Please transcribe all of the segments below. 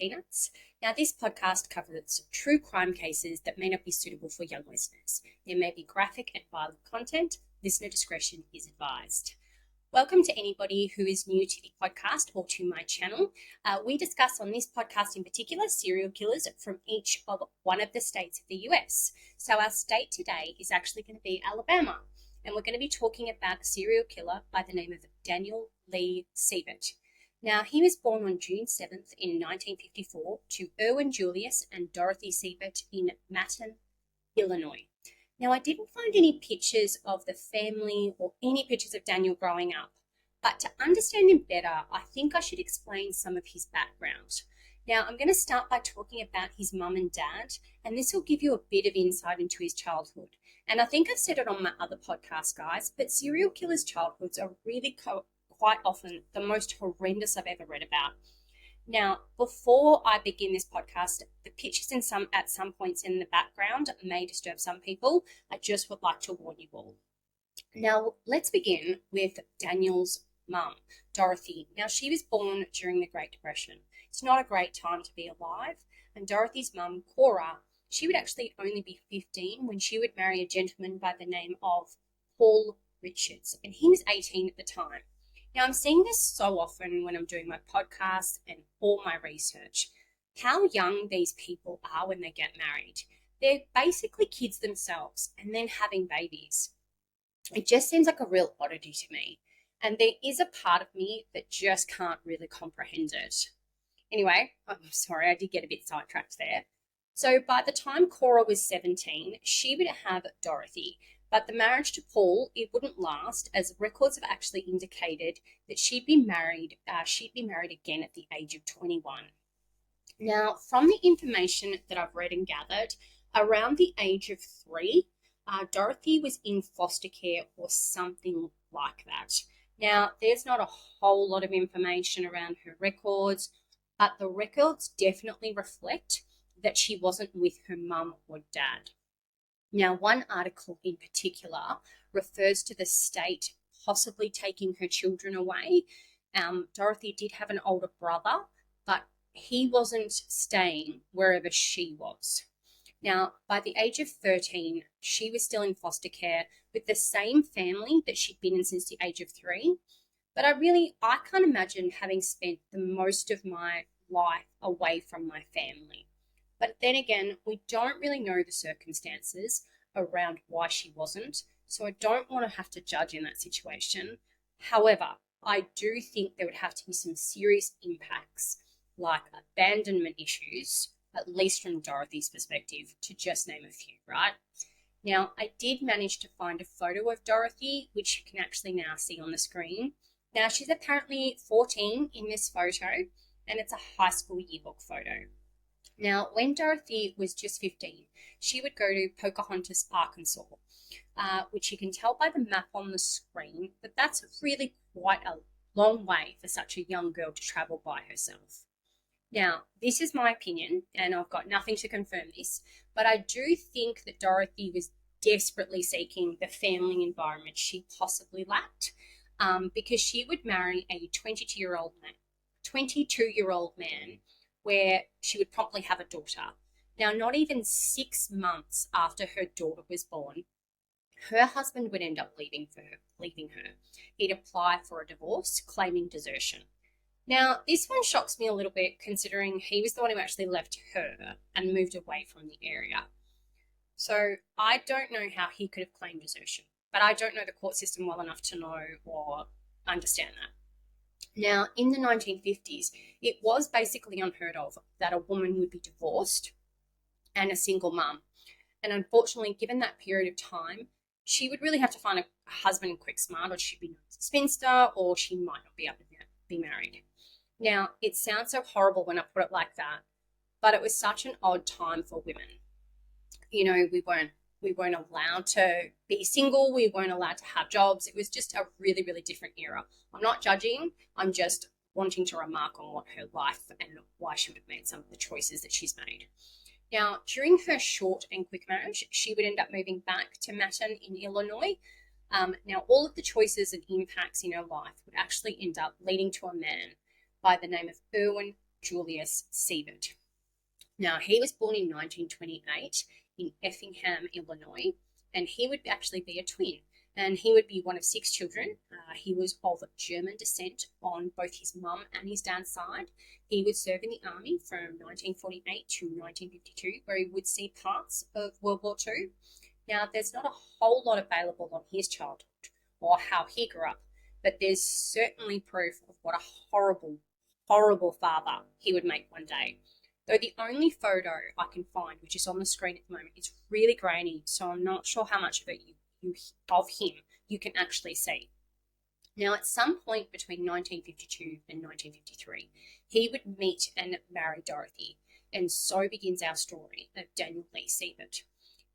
Peanuts. Now, this podcast covers true crime cases that may not be suitable for young listeners. There may be graphic and violent content. Listener discretion is advised. Welcome to anybody who is new to the podcast or to my channel. We discuss on this podcast in particular serial killers from each of one of the states of the US. So our state today is actually going to be Alabama, and we're going to be talking about a serial killer by the name of Daniel Lee Siebert. Now, he was born on June 7th in 1954 to Erwin Julius and Dorothy Siebert in Matin, Illinois. Now, I didn't find any pictures of the family or any pictures of Daniel growing up, but to understand him better, I think I should explain some of his background. Now, I'm going to start by talking about his mum and dad, and this will give you a bit of insight into his childhood. And I think I've said it on my other podcast, guys, but serial killers' childhoods are really quite often the most horrendous I've ever read about. Now, before I begin this podcast, the pictures at some points in the background may disturb some people. I just would like to warn you all. Now, let's begin with Daniel's mum, Dorothy. Now, she was born during the Great Depression. It's not a great time to be alive. And Dorothy's mum, Cora, she would actually only be 15 when she would marry a gentleman by the name of Paul Richards, and he was 18 at the time. Now, I'm seeing this so often when I'm doing my podcasts and all my research, how young these people are when they get married. They're basically kids themselves and then having babies. It just seems like a real oddity to me. And there is a part of me that just can't really comprehend it. Anyway, I'm sorry, I did get a bit sidetracked there. So by the time Cora was 17, she would have Dorothy. But the marriage to Paul, it wouldn't last, as records have actually indicated that she'd be married again at the age of 21. Now, from the information that I've read and gathered, around the age of 3, Dorothy was in foster care or something like that. Now, there's not a whole lot of information around her records, but the records definitely reflect that she wasn't with her mum or dad. Now, one article in particular refers to the state possibly taking her children away. Dorothy did have an older brother, but he wasn't staying wherever she was. Now, by the age of 13, she was still in foster care with the same family that she'd been in since the age of 3. But I can't imagine having spent the most of my life away from my family. But then again, we don't really know the circumstances around why she wasn't, so I don't want to have to judge in that situation. However, I do think there would have to be some serious impacts, like abandonment issues, at least from Dorothy's perspective, to just name a few, right? Now, I did manage to find a photo of Dorothy, which you can actually now see on the screen. Now, she's apparently 14 in this photo, and it's a high school yearbook photo. Now, when Dorothy was just 15, she would go to Pocahontas, Arkansas, which you can tell by the map on the screen, but that's really quite a long way for such a young girl to travel by herself. Now, this is my opinion, and I've got nothing to confirm this, but I do think that Dorothy was desperately seeking the family environment she possibly lacked, because she would marry a 22-year-old man, where she would promptly have a daughter. Now, not even 6 months after her daughter was born, her husband would end up leaving her. He'd apply for a divorce, claiming desertion. Now, this one shocks me a little bit, considering he was the one who actually left her and moved away from the area. So I don't know how he could have claimed desertion, but I don't know the court system well enough to know or understand that. Now, in the 1950s, it was basically unheard of that a woman would be divorced and a single mum. And unfortunately, given that period of time, she would really have to find a husband quick smart, or she'd be known as a spinster, or she might not be able to be married. Now, it sounds so horrible when I put it like that, but it was such an odd time for women. You know, we weren't allowed to be single. We weren't allowed to have jobs. It was just a really, really different era. I'm not judging. I'm just wanting to remark on what her life and why she would have made some of the choices that she's made. Now, during her short and quick marriage, she would end up moving back to Matin in Illinois. Now, all of the choices and impacts in her life would actually end up leading to a man by the name of Erwin Julius Siebert. Now, he was born in 1928 in Effingham, Illinois, and he would actually be a twin. And he would be one of 6 children. He was of German descent on both his mum and his dad's side. He would serve in the army from 1948 to 1952, where he would see parts of World War II. Now, there's not a whole lot available on his childhood or how he grew up, but there's certainly proof of what a horrible, horrible father he would make one day. Though the only photo I can find, which is on the screen at the moment, it's really grainy, so I'm not sure how much of it of him you can actually see. Now, at some point between 1952 and 1953, he would meet and marry Dorothy, and so begins our story of Daniel Lee Siebert.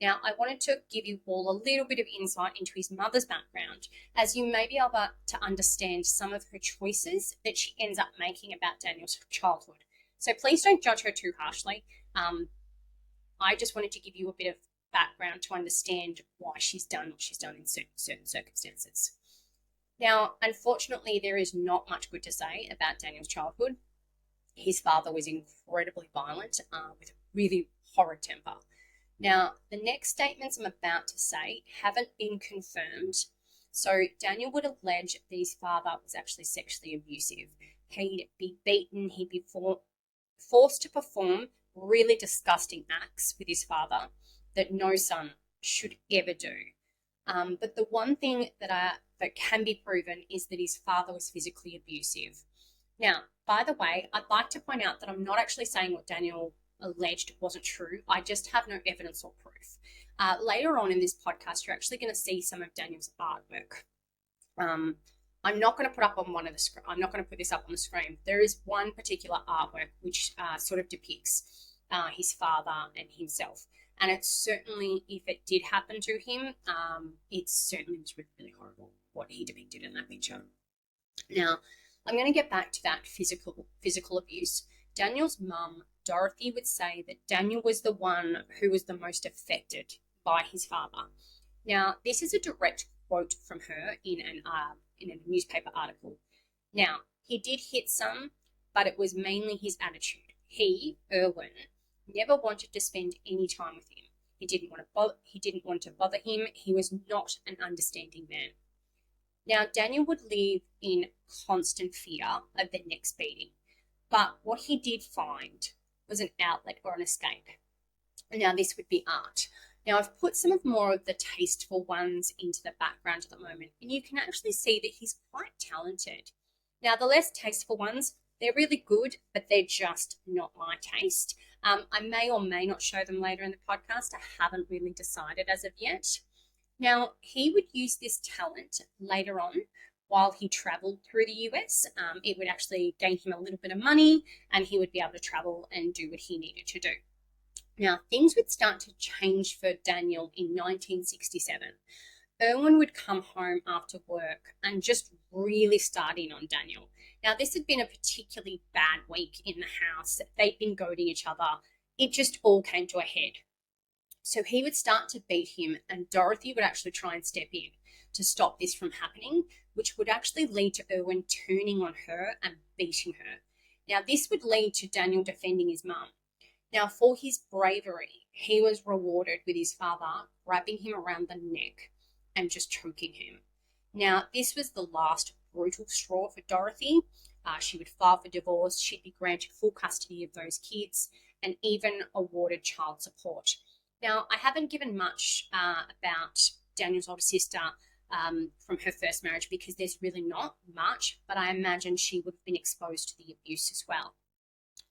Now, I wanted to give you all a little bit of insight into his mother's background, as you may be able to understand some of her choices that she ends up making about Daniel's childhood. So please don't judge her too harshly. I just wanted to give you a bit of background to understand why she's done what she's done in certain circumstances. Now, unfortunately, there is not much good to say about Daniel's childhood. His father was incredibly violent with a really horrid temper. Now, the next statements I'm about to say haven't been confirmed. So Daniel would allege that his father was actually sexually abusive. He'd be beaten, he'd be forced to perform really disgusting acts with his father that no son should ever do. But the one thing that can be proven is that his father was physically abusive. Now, by the way, I'd like to point out that I'm not actually saying what Daniel alleged wasn't true. I just have no evidence or proof. Later on in this podcast, you're actually going to see some of Daniel's artwork. I'm not going to put up on one of the I'm not going to put this up on the screen. There is one particular artwork which sort of depicts his father and himself. And it's certainly, if it did happen to him, it certainly was really, really horrible what he depicted in that picture. Now, I'm going to get back to that physical abuse. Daniel's mum, Dorothy, would say that Daniel was the one who was the most affected by his father. Now, this is a direct quote from her in a newspaper article. Now, he did hit some, but it was mainly his attitude. He, Erwin, never wanted to spend any time with him. He didn't want to bother him. He was not an understanding man. Now, Daniel would live in constant fear of the next beating, but what he did find was an outlet or an escape. Now, this would be art. Now, I've put some more of the tasteful ones into the background at the moment, and you can actually see that he's quite talented. Now, the less tasteful ones, they're really good, but they're just not my taste. I may or may not show them later in the podcast. I haven't really decided as of yet. Now, he would use this talent later on while he travelled through the US. It would actually gain him a little bit of money, and he would be able to travel and do what he needed to do. Now, things would start to change for Daniel in 1967. Erwin would come home after work and just really start in on Daniel. Now, this had been a particularly bad week in the house. They'd been goading each other. It just all came to a head. So he would start to beat him, and Dorothy would actually try and step in to stop this from happening, which would actually lead to Erwin turning on her and beating her. Now, this would lead to Daniel defending his mum. Now, for his bravery, he was rewarded with his father grabbing him around the neck and just choking him. Now, this was the last brutal straw for Dorothy. She would file for divorce. She'd be granted full custody of those kids and even awarded child support. Now, I haven't given much about Daniel's older sister from her first marriage because there's really not much, but I imagine she would have been exposed to the abuse as well.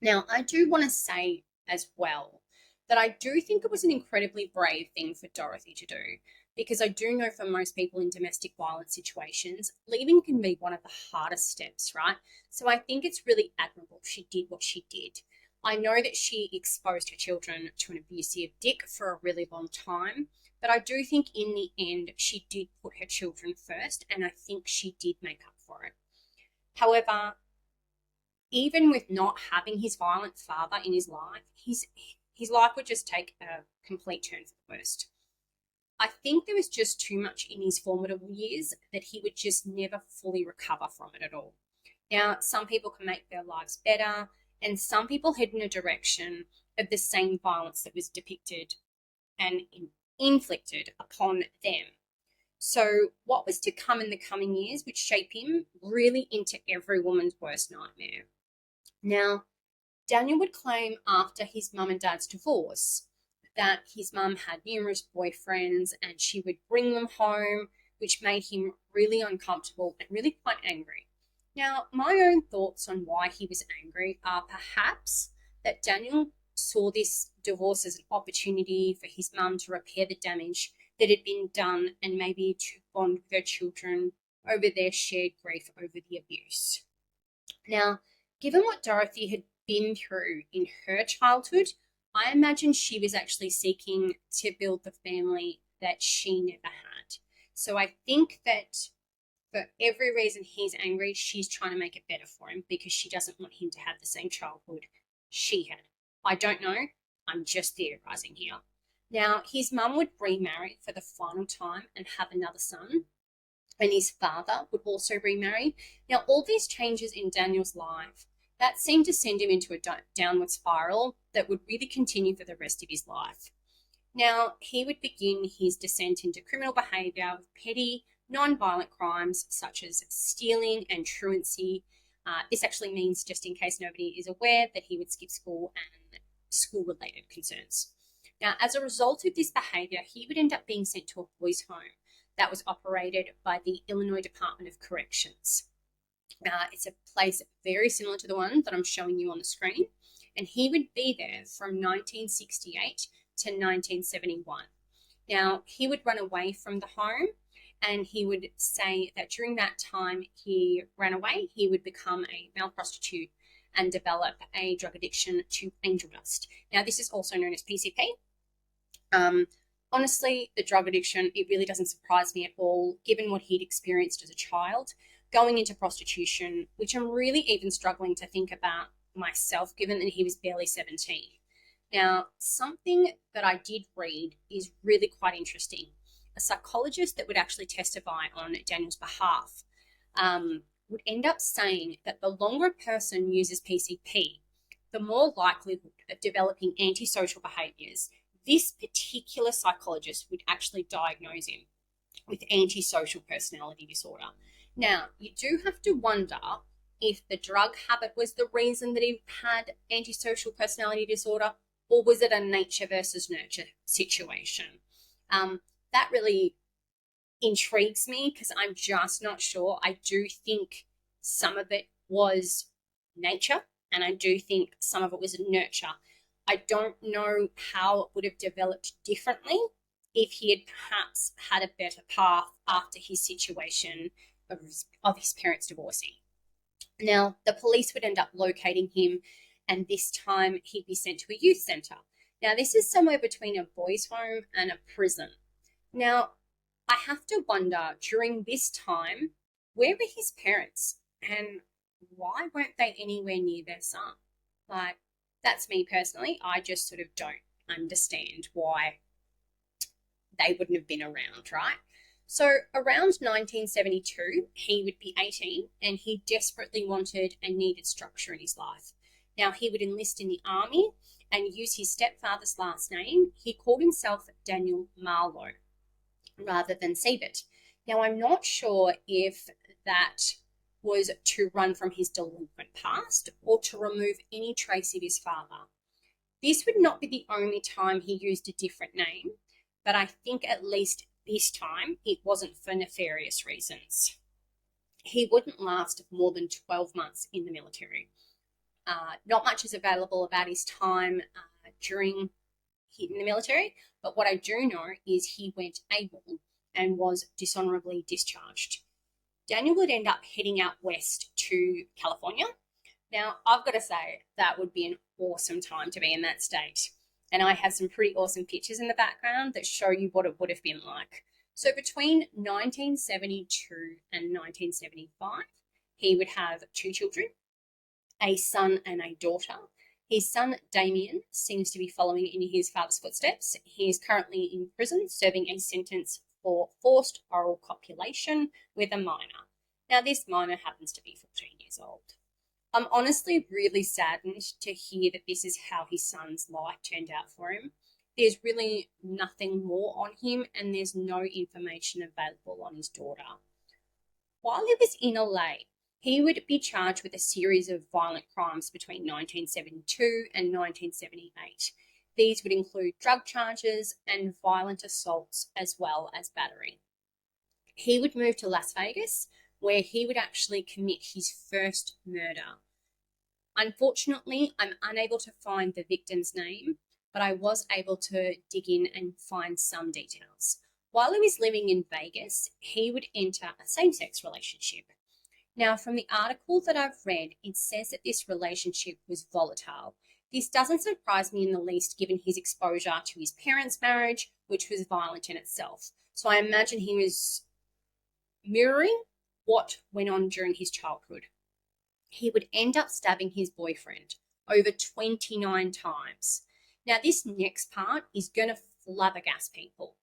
Now, I do want to say as well that I do think it was an incredibly brave thing for Dorothy to do, because I do know for most people in domestic violence situations, leaving can be one of the hardest steps, right? So I think it's really admirable she did what she did. I know that she exposed her children to an abusive dick for a really long time, but I do think in the end she did put her children first, and I think she did make up for it. However, even with not having his violent father in his life, his life would just take a complete turn for the worst. I think there was just too much in his formidable years that he would just never fully recover from it at all. Now, some people can make their lives better and some people head in a direction of the same violence that was depicted and inflicted upon them. So what was to come in the coming years would shape him really into every woman's worst nightmare. Now, Daniel would claim after his mum and dad's divorce that his mum had numerous boyfriends and she would bring them home, which made him really uncomfortable and really quite angry. Now, my own thoughts on why he was angry are perhaps that Daniel saw this divorce as an opportunity for his mum to repair the damage that had been done and maybe to bond with her children over their shared grief over the abuse. Now, given what Dorothy had been through in her childhood, I imagine she was actually seeking to build the family that she never had. So I think that for every reason he's angry, she's trying to make it better for him because she doesn't want him to have the same childhood she had. I don't know. I'm just theorizing here. Now, his mum would remarry for the final time and have another son, and his father would also remarry. Now, all these changes in Daniel's life, that seemed to send him into a downward spiral that would really continue for the rest of his life. Now, he would begin his descent into criminal behaviour with petty, non-violent crimes such as stealing and truancy. This actually means, just in case nobody is aware, that he would skip school and school-related concerns. Now, as a result of this behaviour, he would end up being sent to a boys' home that was operated by the Illinois Department of Corrections. It's a place very similar to the one that I'm showing you on the screen, and he would be there from 1968 to 1971. Now, he would run away from the home, and he would say that during that time he ran away, he would become a male prostitute and develop a drug addiction to angel dust. Now, this is also known as PCP. Honestly, the drug addiction, it really doesn't surprise me at all, given what he'd experienced as a child, going into prostitution, which I'm really even struggling to think about myself, given that he was barely 17. Now, something that I did read is really quite interesting. A psychologist that would actually testify on Daniel's behalf would end up saying that the longer a person uses PCP, the more likelihood of developing antisocial behaviours. This particular psychologist would actually diagnose him with antisocial personality disorder. Now, you do have to wonder if the drug habit was the reason that he had antisocial personality disorder, or was it a nature versus nurture situation? That really intrigues me because I'm just not sure. I do think some of it was nature, and I do think some of it was nurture. I don't know how it would have developed differently if he had perhaps had a better path after his situation of his parents divorcing. Now, the police would end up locating him, and this time he'd be sent to a youth centre. Now, this is somewhere between a boys' home and a prison. Now, I have to wonder, during this time, where were his parents and why weren't they anywhere near their son? Like, that's me personally. I just sort of don't understand why they wouldn't have been around, right? So around 1972, he would be 18 and he desperately wanted and needed structure in his life. Now, he would enlist in the army and use his stepfather's last name. He called himself Daniel Marlowe rather than Siebert. Now, I'm not sure if that was to run from his delinquent past or to remove any trace of his father. This would not be the only time he used a different name, but I think at least this time it wasn't for nefarious reasons. He wouldn't last more than 12 months in the military. Not much is available about his time during in the military, but what I do know is he went AWOL and was dishonorably discharged. Daniel would end up heading out west to California. Now, I've got to say, that would be an awesome time to be in that state. And I have some pretty awesome pictures in the background that show you what it would have been like. So between 1972 and 1975, he would have 2 children, a son and a daughter. His son, Damien, seems to be following in his father's footsteps. He is currently in prison serving a sentence for forced oral copulation with a minor. Now, this minor happens to be 14 years old. I'm honestly really saddened to hear that this is how his son's life turned out for him. There's really nothing more on him, and there's no information available on his daughter. While he was in LA, he would be charged with a series of violent crimes between 1972 and 1978. These would include drug charges and violent assaults as well as battery. He would move to Las Vegas, where he would actually commit his first murder. Unfortunately, I'm unable to find the victim's name, but I was able to dig in and find some details. While he was living in Vegas, he would enter a same-sex relationship. Now, from the article that I've read, it says that this relationship was volatile. This doesn't surprise me in the least, given his exposure to his parents' marriage, which was violent in itself. So I imagine he was mirroring what went on during his childhood. He would end up stabbing his boyfriend over 29 times. Now, this next part is going to flabbergast people.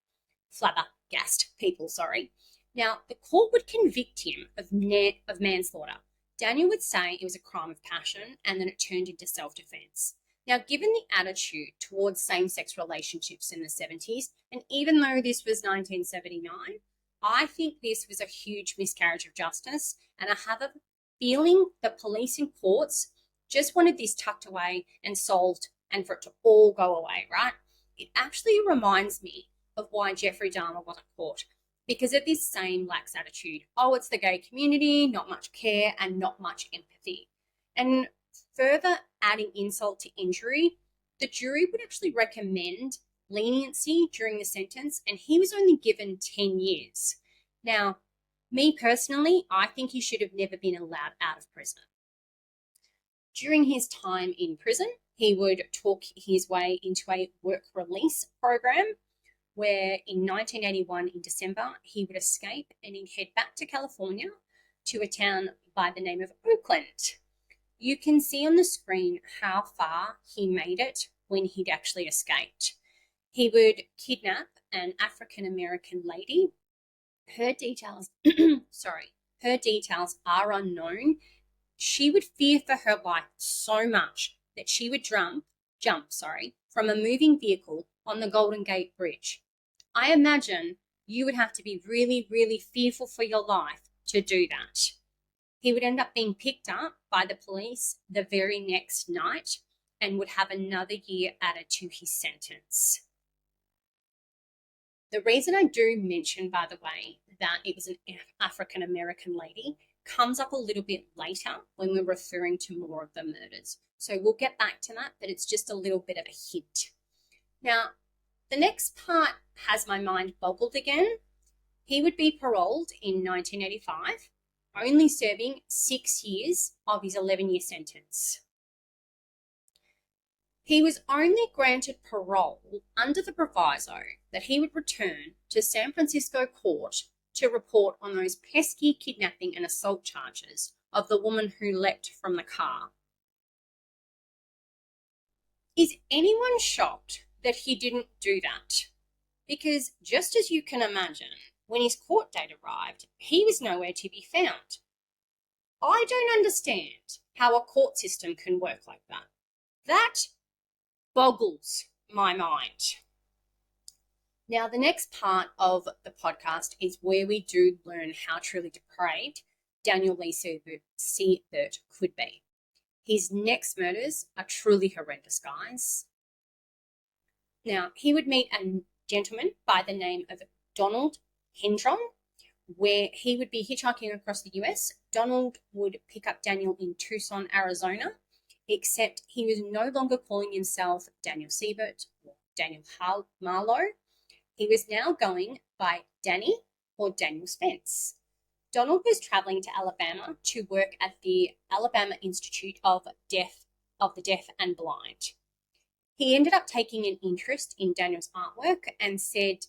Now, the court would convict him of manslaughter. Daniel would say it was a crime of passion and then it turned into self-defense. Now, given the attitude towards same-sex relationships in the 70s, and even though this was 1979, I think this was a huge miscarriage of justice, and I have a feeling the police and courts just wanted this tucked away and solved and for it to all go away, right? It actually reminds me of why Jeffrey Dahmer wasn't caught, because of this same lax attitude. Oh, it's the gay community, not much care and not much empathy. And further adding insult to injury, the jury would actually recommend leniency during the sentence, and he was only given 10 years. Now, me personally, I think he should have never been allowed out of prison. During his time in prison, he would talk his way into a work release program where in 1981 in December, he would escape and he'd head back to California to a town by the name of Oakland. You can see on the screen how far he made it when he'd actually escaped. He would kidnap an African-American lady. Her details are unknown. She would fear for her life so much that she would jump from a moving vehicle on the Golden Gate Bridge. I imagine you would have to be really, really fearful for your life to do that. He would end up being picked up by the police the very next night and would have another year added to his sentence. The reason I do mention, by the way, that it was an African-American lady comes up a little bit later when we're referring to more of the murders. So we'll get back to that, but it's just a little bit of a hint. Now, the next part has my mind boggled again. He would be paroled in 1985, only serving 6 years of his 11-year sentence. He was only granted parole under the proviso that he would return to San Francisco court to report on those pesky kidnapping and assault charges of the woman who leapt from the car. Is anyone shocked that he didn't do that? Because just as you can imagine, when his court date arrived, he was nowhere to be found. I don't understand how a court system can work like that. That boggles my mind. Now, the next part of the podcast is where we do learn how truly depraved Daniel Lee Siebert could be. His next murders are truly horrendous, guys. Now, he would meet a gentleman by the name of Donald Hendron, where he would be hitchhiking across the US. Donald would pick up Daniel in Tucson, Arizona, except he was no longer calling himself Daniel Siebert or Daniel Marlowe. He was now going by Danny or Daniel Spence. Donald was traveling to Alabama to work at the Alabama Institute of the Deaf and Blind. He ended up taking an interest in Daniel's artwork and said,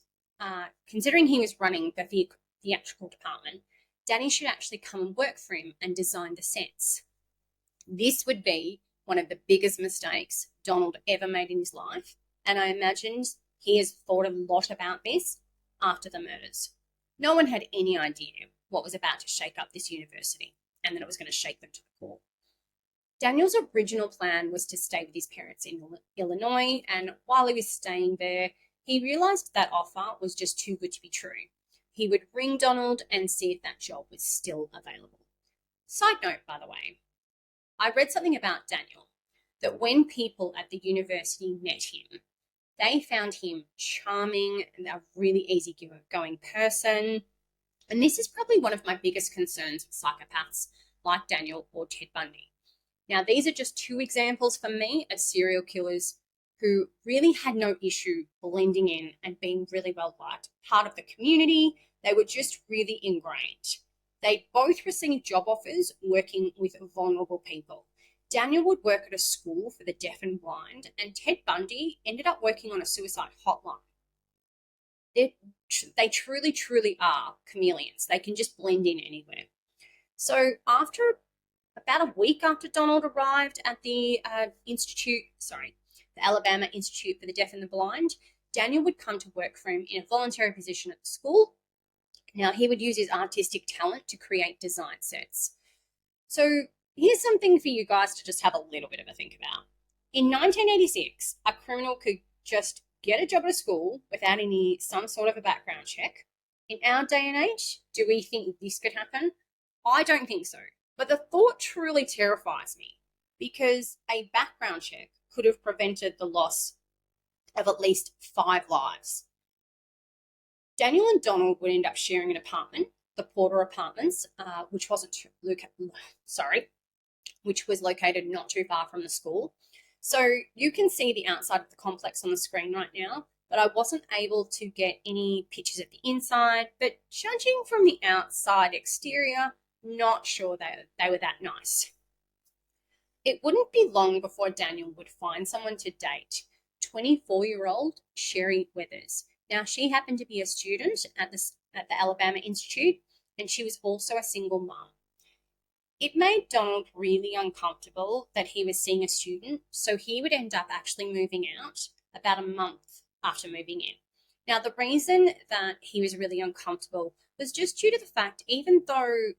considering he was running the theatrical department, Danny should actually come and work for him and design the sets. This would be one of the biggest mistakes Donald ever made in his life, and I imagine he has thought a lot about this after the murders. No one had any idea what was about to shake up this university and that it was going to shake them to the core. Daniel's original plan was to stay with his parents in Illinois, and while he was staying there, he realised that offer was just too good to be true. He would ring Donald and see if that job was still available. Side note, by the way, I read something about Daniel, that when people at the university met him, they found him charming and a really easygoing person. And this is probably one of my biggest concerns with psychopaths like Daniel or Ted Bundy. Now, these are just two examples for me of serial killers who really had no issue blending in and being really well liked, part of the community. They were just really ingrained. They both received job offers working with vulnerable people. Daniel would work at a school for the deaf and blind, and Ted Bundy ended up working on a suicide hotline. They truly, truly are chameleons. They can just blend in anywhere. So about a week after Donald arrived at the Alabama Institute for the Deaf and the Blind, Daniel would come to work for him in a voluntary position at the school. Now, he would use his artistic talent to create design sets. So here's something for you guys to just have a little bit of a think about. In 1986, a criminal could just get a job at a school without some sort of a background check. In our day and age, do we think this could happen? I don't think so. But the thought truly terrifies me, because a background check could have prevented the loss of at least 5 lives. Daniel and Donald would end up sharing an apartment, the Porter Apartments, which was located not too far from the school. So you can see the outside of the complex on the screen right now, but I wasn't able to get any pictures of the inside. But judging from the outside exterior, not sure they were that nice. It wouldn't be long before Daniel would find someone to date, 24-year-old Cheryl Evans. Now, she happened to be a student at the Alabama Institute, and she was also a single mom. It made Donald really uncomfortable that he was seeing a student, so he would end up actually moving out about a month after moving in. Now, the reason that he was really uncomfortable was just due to the fact, even though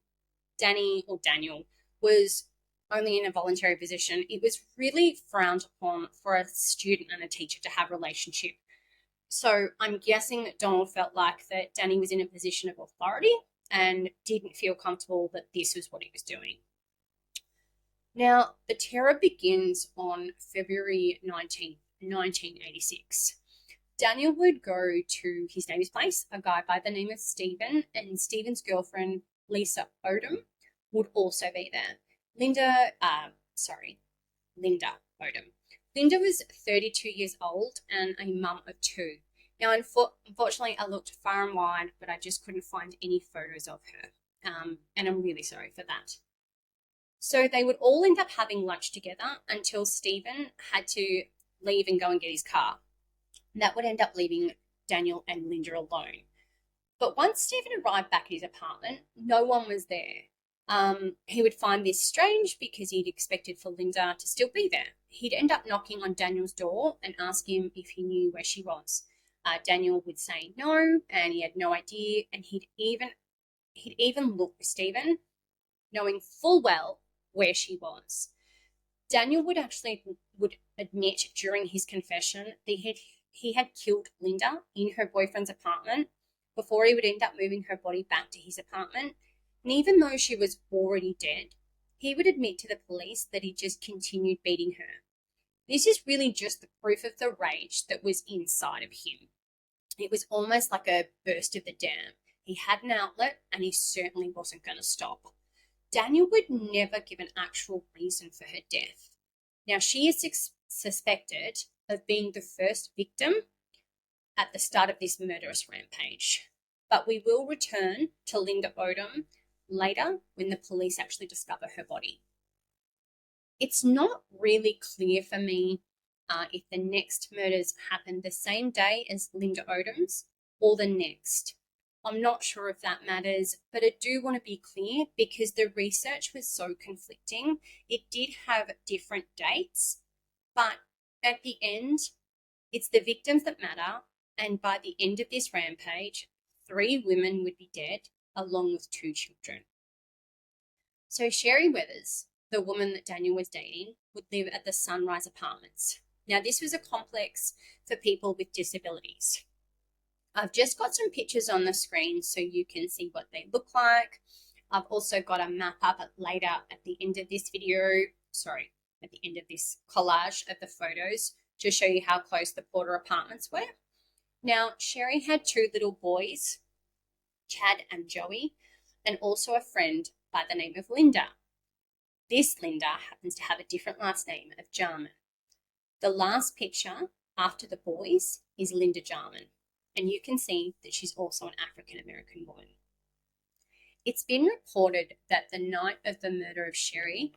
Daniel was only in a voluntary position, it was really frowned upon for a student and a teacher to have a relationship. So I'm guessing that Donald felt like that Danny was in a position of authority and didn't feel comfortable that this was what he was doing. Now, the terror begins on February 19th, 1986. Daniel would go to his neighbor's place, a guy by the name of Stephen, and Stephen's girlfriend, Linda would also be there. Linda Odom. Linda was 32 years old and a mum of 2. Now, unfortunately, I looked far and wide, but I just couldn't find any photos of her, and I'm really sorry for that. So they would all end up having lunch together until Stephen had to leave and go and get his car. That would end up leaving Daniel and Linda alone. But once Stephen arrived back at his apartment, no one was there. He would find this strange because he'd expected for Linda to still be there. He'd end up knocking on Daniel's door and ask him if he knew where she was. Daniel would say no, and he had no idea, and he'd even look for Stephen, knowing full well where she was. Daniel would admit during his confession that he had killed Linda in her boyfriend's apartment before he would end up moving her body back to his apartment. And even though she was already dead, he would admit to the police that he just continued beating her. This is really just the proof of the rage that was inside of him. It was almost like a burst of the dam. He had an outlet, and he certainly wasn't going to stop. Daniel would never give an actual reason for her death. Now, she is suspected of being the first victim at the start of this murderous rampage. But we will return to Linda Odom later when the police actually discover her body. It's not really clear for me if the next murders happened the same day as Linda Odom's or the next. I'm not sure if that matters, but I do want to be clear because the research was so conflicting. It did have different dates, but at the end, it's the victims that matter, and by the end of this rampage, 3 women would be dead, along with 2 children. So Cheryl Evans, the woman that Daniel was dating, would live at the Sunrise Apartments. Now, this was a complex for people with disabilities. I've just got some pictures on the screen so you can see what they look like. I've also got a map up later at the end of this at the end of this collage of the photos to show you how close the Porter apartments were. Now, Sherry had two little boys, Chad and Joey, and also a friend by the name of Linda. This Linda happens to have a different last name of Jarman. The last picture after the boys is Linda Jarman, and you can see that she's also an African-American woman. It's been reported that the night of the murder of Sherry,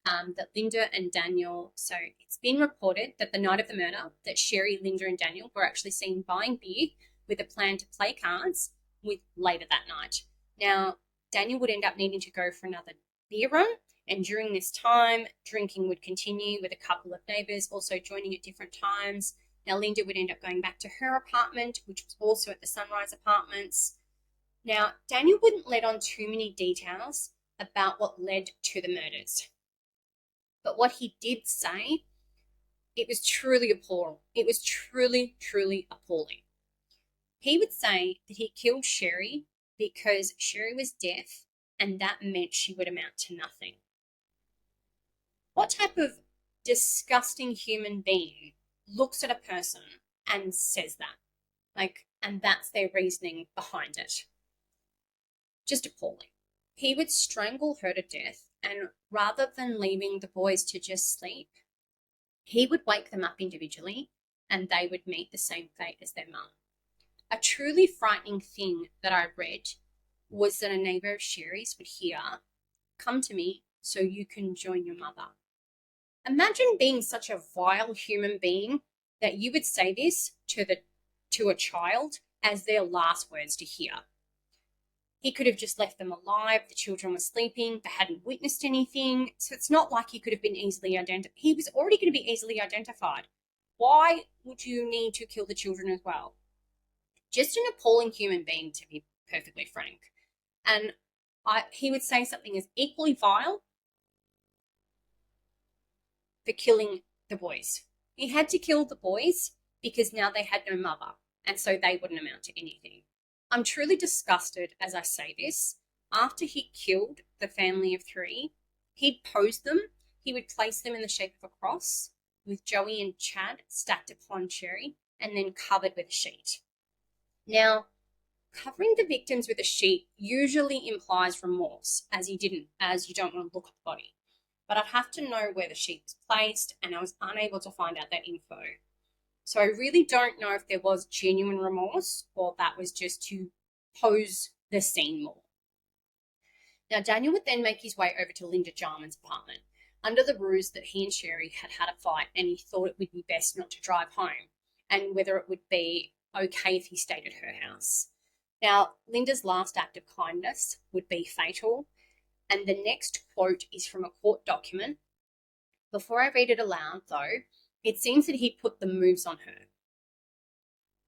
it's been reported that the night of the murder that Sherry, Linda and Daniel were actually seen buying beer with a plan to play cards with later that night. Now, Daniel would end up needing to go for another beer run, and during this time, drinking would continue with a couple of neighbours also joining at different times. Now, Linda would end up going back to her apartment, which was also at the Sunrise Apartments. Now, Daniel wouldn't let on too many details about what led to the murders. But what he did say, it was truly appalling. It was truly, truly appalling. He would say that he killed Sherry because Sherry was deaf and that meant she would amount to nothing. What type of disgusting human being looks at a person and says that? And that's their reasoning behind it. Just appalling. He would strangle her to death, and rather than leaving the boys to just sleep, he would wake them up individually and they would meet the same fate as their mum. A truly frightening thing that I read was that a neighbour of Sherry's would hear, "Come to me so you can join your mother." Imagine being such a vile human being that you would say this to a child as their last words to hear. He could have just left them alive. The children were sleeping. They hadn't witnessed anything. So it's not like he could have been easily identified. He was already going to be easily identified. Why would you need to kill the children as well? Just an appalling human being, to be perfectly frank. And he would say something as equally vile for killing the boys. He had to kill the boys because now they had no mother, and so they wouldn't amount to anything. I'm truly disgusted as I say this. After he killed the family of three, he'd pose them. He would place them in the shape of a cross with Joey and Chad stacked upon Sherry and then covered with a sheet. Now, covering the victims with a sheet usually implies remorse, as you don't want to look at the body. But I'd have to know where the sheet was placed, and I was unable to find out that info. So I really don't know if there was genuine remorse or that was just to pose the scene more. Now, Daniel would then make his way over to Linda Jarman's apartment under the ruse that he and Sherry had had a fight and he thought it would be best not to drive home and whether it would be okay if he stayed at her house. Now, Linda's last act of kindness would be fatal, and the next quote is from a court document. Before I read it aloud, though, it seems that he put the moves on her.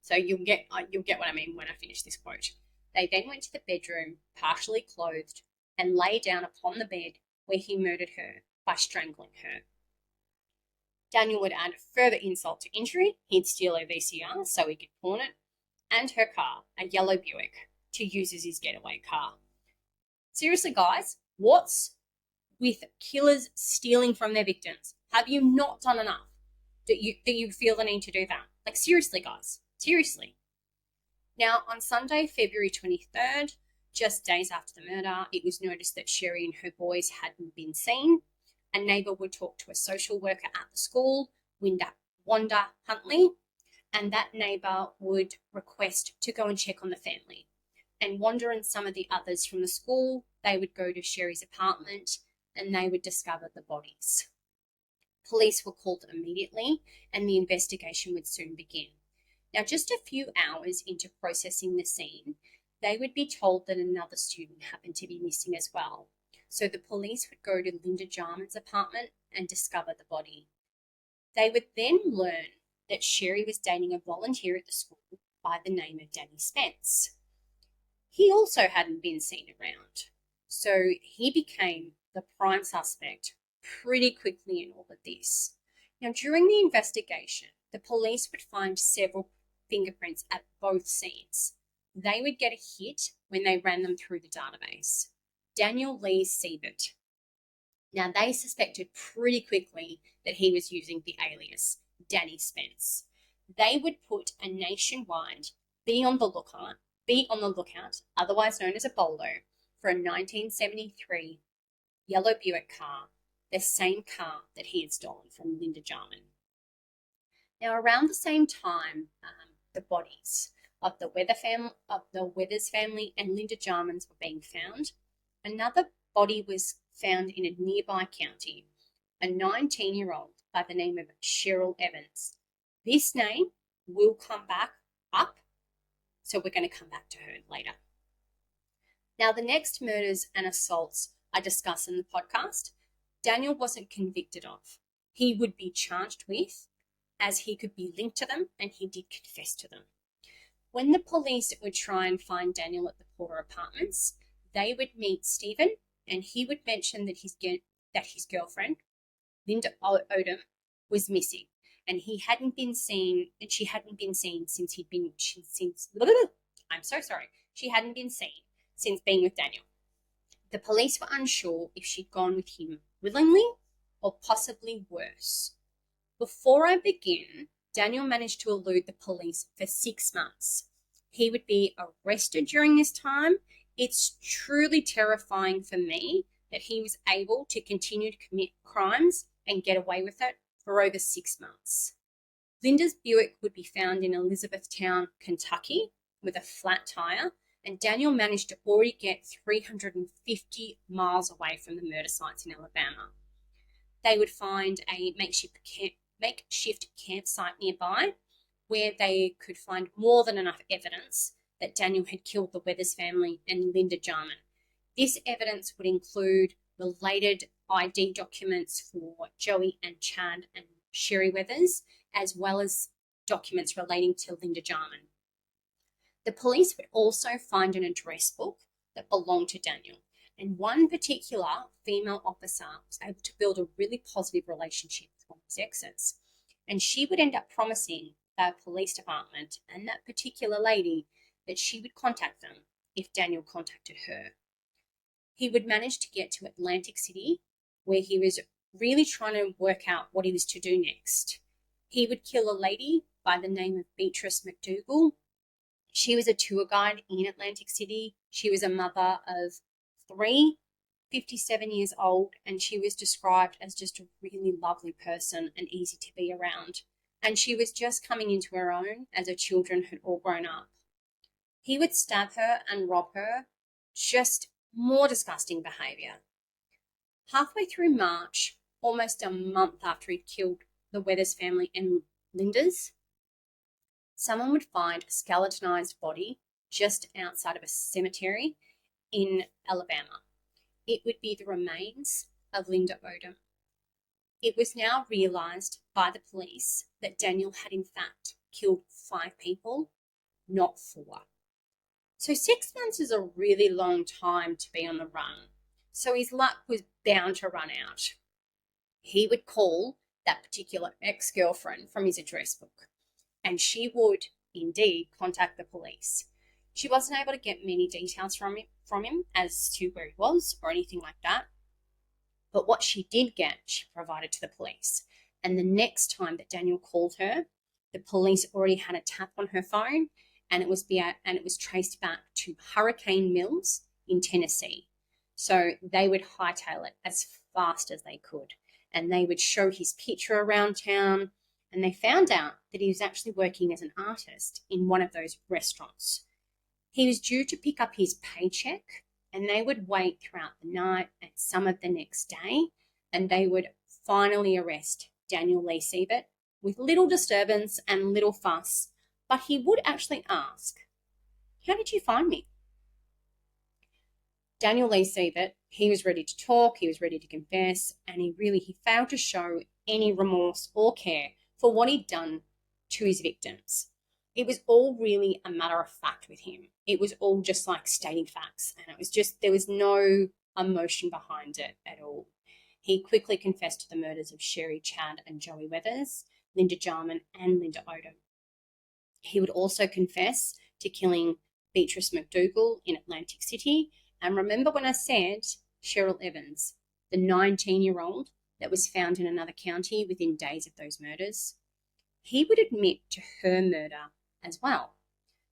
So you'll get what I mean when I finish this quote. They then went to the bedroom, partially clothed, and lay down upon the bed where he murdered her by strangling her. Daniel would add further insult to injury. He'd steal her VCR so he could pawn it, and her car, a yellow Buick, to use as his getaway car. Seriously, guys, what's with killers stealing from their victims? Have you not done enough? Do you feel the need to do that? Like, seriously, guys. Seriously. Now, on Sunday, February 23rd, just days after the murder, it was noticed that Sherry and her boys hadn't been seen. A neighbour would talk to a social worker at the school, Wanda Huntley, and that neighbour would request to go and check on the family. And Wanda and some of the others from the school, they would go to Sherry's apartment and they would discover the bodies. Police were called immediately and the investigation would soon begin. Now, just a few hours into processing the scene, they would be told that another student happened to be missing as well. So the police would go to Linda Jarman's apartment and discover the body. They would then learn that Sherry was dating a volunteer at the school by the name of Danny Spence. He also hadn't been seen around, so he became the prime suspect pretty quickly in all of this. Now, during the investigation, the police would find several fingerprints at both scenes. They would get a hit when they ran them through the database. Daniel Lee Siebert. Now, they suspected pretty quickly that he was using the alias Danny Spence. They would put a nationwide be on the lookout, otherwise known as a bolo, for a 1973 yellow Buick car, the same car that he had stolen from Linda Jarman. Now, around the same time, the bodies of the Weathers family and Linda Jarman's were being found, another body was found in a nearby county, a 19-year-old by the name of Cheryl Evans. This name will come back up, so we're going to come back to her later. Now, the next murders and assaults I discuss in the podcast, Daniel wasn't convicted of. He would be charged with, as he could be linked to them, and he did confess to them. When the police would try and find Daniel at the Porter Apartments, they would meet Stephen, and he would mention that his girlfriend, Linda Odom, was missing, and she hadn't been seen since she hadn't been seen since being with Daniel. The police were unsure if she'd gone with him willingly or possibly worse. Before I begin, Daniel managed to elude the police for 6 months. He would be arrested during this time. It's truly terrifying for me that he was able to continue to commit crimes and get away with it for over 6 months. Linda's Buick would be found in Elizabethtown, Kentucky, with a flat tire, and Daniel managed to already get 350 miles away from the murder sites in Alabama. They would find a makeshift campsite nearby where they could find more than enough evidence that Daniel had killed the Weathers family and Linda Jarman. This evidence would include related ID documents for Joey and Chad and Sherry Weathers, as well as documents relating to Linda Jarman. The police would also find an address book that belonged to Daniel, and one particular female officer was able to build a really positive relationship with one of his exes, and she would end up promising the police department and that particular lady that she would contact them if Daniel contacted her. He would manage to get to Atlantic City, where he was really trying to work out what he was to do next. He would kill a lady by the name of Beatrice McDougall. She was a tour guide in Atlantic City. She was a mother of 3, 57 years old, and she was described as just a really lovely person and easy to be around. And she was just coming into her own as her children had all grown up. He would stab her and rob her, just more disgusting behaviour. Halfway through March, almost a month after he'd killed the Weathers family and Linda's, someone would find a skeletonized body just outside of a cemetery in Alabama. It would be the remains of Linda Odom. It was now realised by the police that Daniel had in fact killed 5 people, not 4. So 6 months is a really long time to be on the run. So his luck was bound to run out. He would call that particular ex-girlfriend from his address book, and she would indeed contact the police. She wasn't able to get many details from him as to where he was or anything like that. But what she did get, she provided to the police. And the next time that Daniel called her, the police already had a tap on her phone, and it was traced back to Hurricane Mills in Tennessee. So they would hightail it as fast as they could, and they would show his picture around town, and they found out that he was actually working as an artist in one of those restaurants. He was due to pick up his paycheck, and they would wait throughout the night and some of the next day, and they would finally arrest Daniel Lee Siebert with little disturbance and little fuss, but he would actually ask, "How did you find me?" Daniel Lee Siebert, he was ready to talk, he was ready to confess, and he failed to show any remorse or care for what he'd done to his victims. It was all really a matter of fact with him. It was all just like stating facts, and there was no emotion behind it at all. He quickly confessed to the murders of Sherry, Chad, and Joey Weathers, Linda Jarman, and Linda Odom. He would also confess to killing Beatrice McDougall in Atlantic City. And remember when I said Cheryl Evans, the 19-year-old that was found in another county within days of those murders? He would admit to her murder as well.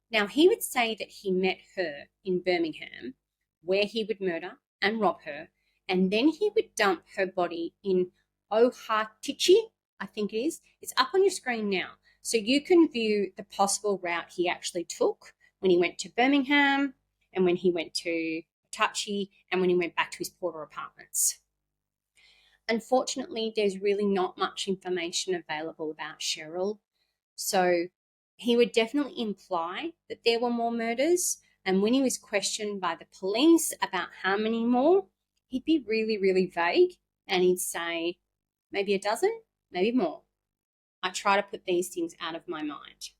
Now, he would say that he met her in Birmingham, where he would murder and rob her, and then he would dump her body in Ohachichi, I think it is. It's up on your screen now. So you can view the possible route he actually took when he went to Birmingham and when he went to Ohachichi and when he went back to his Porter apartments. Unfortunately, there's really not much information available about Cheryl. So he would definitely imply that there were more murders. And when he was questioned by the police about how many more, he'd be really, really vague. And he'd say, maybe a dozen, maybe more. I try to put these things out of my mind.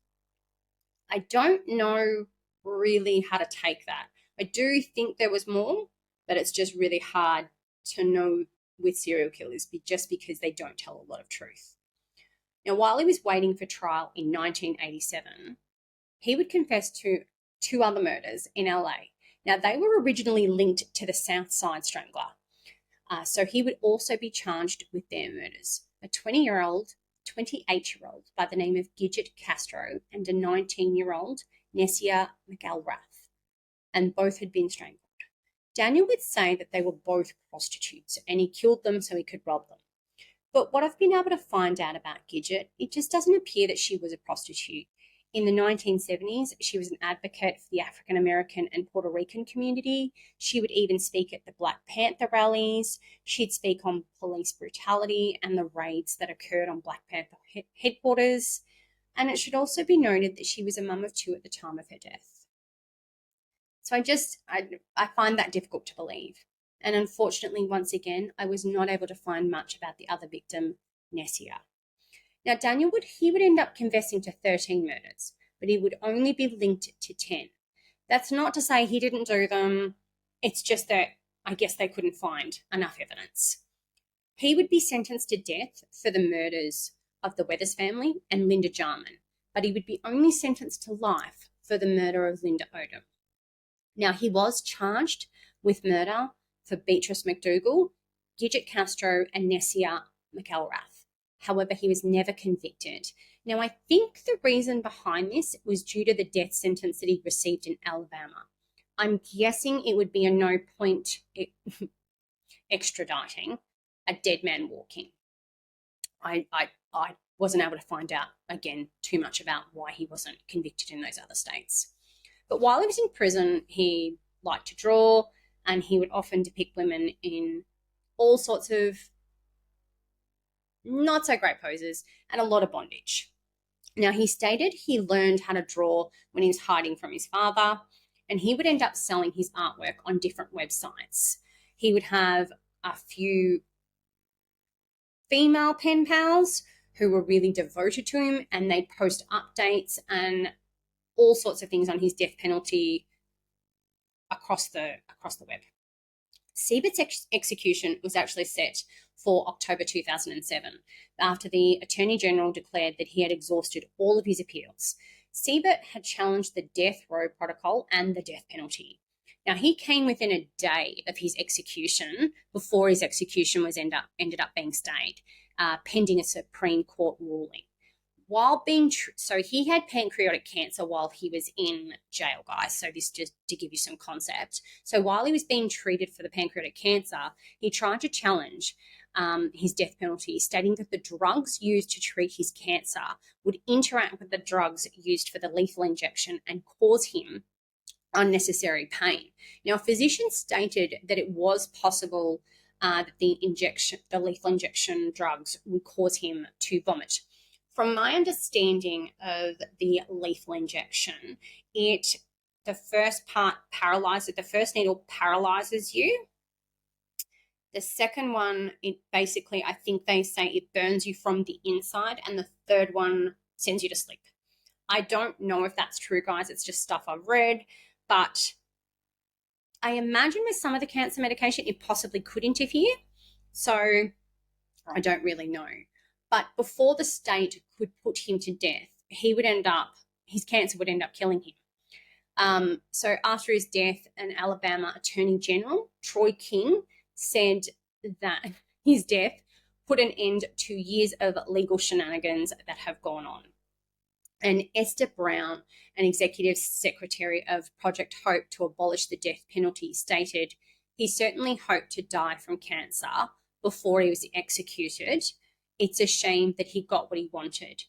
I don't know really how to take that. I do think there was more, but it's just really hard to know with serial killers just because they don't tell a lot of truth. Now, while he was waiting for trial in 1987, he would confess to 2 other murders in LA. Now, they were originally linked to the South Side Strangler. So he would also be charged with their murders. A 20-year-old, 28-year-old by the name of Gidget Castro and a 19-year-old, Nessia McElrath, and both had been strangled. Daniel would say that they were both prostitutes and he killed them so he could rob them. But what I've been able to find out about Gidget, it just doesn't appear that she was a prostitute. In the 1970s, she was an advocate for the African American and Puerto Rican community. She would even speak at the Black Panther rallies. She'd speak on police brutality and the raids that occurred on Black Panther headquarters. And it should also be noted that she was a mum of 2 at the time of her death. So I find that difficult to believe. And unfortunately, once again, I was not able to find much about the other victim, Nessia. Now, Daniel would end up confessing to 13 murders, but he would only be linked to 10. That's not to say he didn't do them. It's just that I guess they couldn't find enough evidence. He would be sentenced to death for the murders of the Weathers family and Linda Jarman, but he would be only sentenced to life for the murder of Linda Odom. Now, he was charged with murder for Beatrice McDougall, Gidget Castro, and Nessia McElrath. However, he was never convicted. Now, I think the reason behind this was due to the death sentence that he received in Alabama. I'm guessing it would be a no point extraditing a dead man walking. I wasn't able to find out, again, too much about why he wasn't convicted in those other states. But while he was in prison, he liked to draw, and he would often depict women in all sorts of not so great poses and a lot of bondage. Now, he stated he learned how to draw when he was hiding from his father, and he would end up selling his artwork on different websites. He would have a few female pen pals who were really devoted to him, and they'd post updates and all sorts of things on his death penalty across the web. Siebert's execution was actually set for October 2007 after the Attorney General declared that he had exhausted all of his appeals. Siebert had challenged the death row protocol and the death penalty. Now, he came within a day of his execution before his execution was ended up being stayed, pending a Supreme Court ruling. So he had pancreatic cancer while he was in jail, guys. So this just to give you some concept. So while he was being treated for the pancreatic cancer, he tried to challenge his death penalty, stating that the drugs used to treat his cancer would interact with the drugs used for the lethal injection and cause him unnecessary pain. Now, physicians stated that it was possible that the lethal injection drugs would cause him to vomit. From my understanding of the lethal injection, the first needle paralyzes you. The second one, it basically, I think they say it burns you from the inside, and the third one sends you to sleep. I don't know if that's true, guys. It's just stuff I've read, but I imagine with some of the cancer medication, it possibly could interfere. So I don't really know. But before the state could put him to death, his cancer would end up killing him. So after his death, an Alabama Attorney General, Troy King, said that his death put an end to years of legal shenanigans that have gone on. And Esther Brown, an executive secretary of Project Hope to abolish the death penalty, stated, "He certainly hoped to die from cancer before he was executed. It's a shame that he got what he wanted.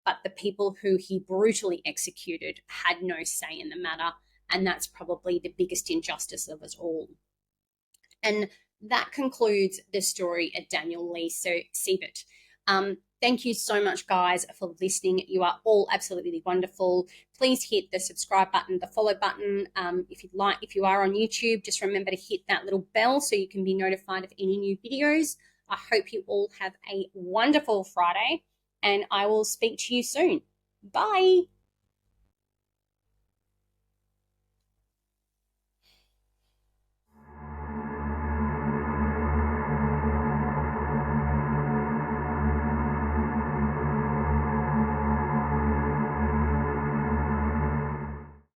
But the people who he brutally executed had no say in the matter, and that's probably the biggest injustice of us all." And that concludes the story of Daniel Lee Siebert. Thank you so much, guys, for listening. You are all absolutely wonderful. Please hit the subscribe button, the follow button. If you are on YouTube, just remember to hit that little bell so you can be notified of any new videos. I hope you all have a wonderful Friday, and I will speak to you soon. Bye.